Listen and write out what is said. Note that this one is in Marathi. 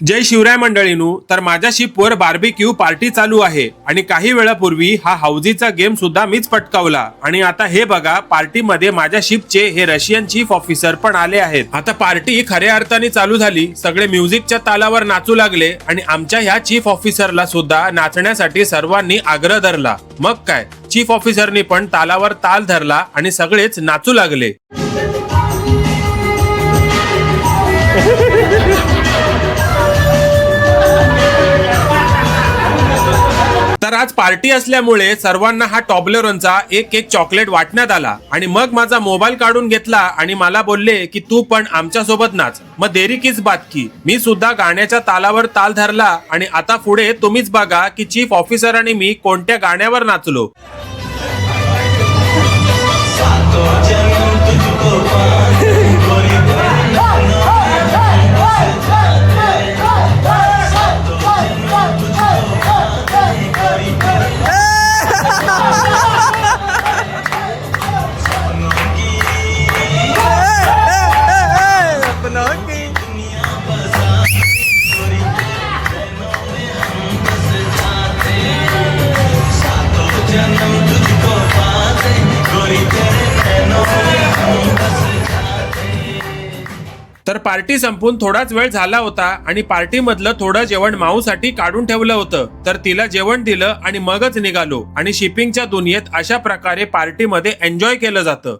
जय शिवराय मंडळीनू, तर माझ्या शिपवर बार्बिक्यू पार्टी चालू आहे आणि काही वेळापूर्वी हा हाऊजीचा गेम सुद्धा मीच पटकावला. आणि आता हे बघा, पार्टी मध्ये माझ्या शिपचे हे रशियन चीफ ऑफिसर पण आले आहेत. आता पार्टी खऱ्या अर्थाने चालू झाली. सगळे म्युझिकच्या तालावर नाचू लागले आणि आमच्या ह्या चीफ ऑफिसरला सुद्धा नाचण्यासाठी सर्वांनी आग्रह धरला. मग काय, चीफ ऑफिसरनी पण तालावर ताल धरला आणि सगळेच नाचू लागले. तर आज पार्टी असल्यामुळे सर्वांना हा टॉबलेरोनचा एक एक चॉकलेट वाटण्यात आला आणि मग माझा मोबाईल काढून घेतला आणि मला बोलले की तू पण आमच्या सोबत नाच. मग देरी किस बात की, मी सुद्धा गाण्याच्या तालावर ताल धरला आणि आता पुढे तुम्हीच बघा की चीफ ऑफिसर आणि मी कोणत्या गाण्यावर नाचलो. तर पार्टी संपून थोडाच वेळ झाला होता आणि पार्टी मधलं थोडं जेवण माऊसाठी काढून ठेवलं होतं. तर तिला जेवण दिलं आणि मगच निघालो. आणि शिपिंगच्या दुनियेत अशा प्रकारे पार्टी मध्ये एन्जॉय केलं जातं.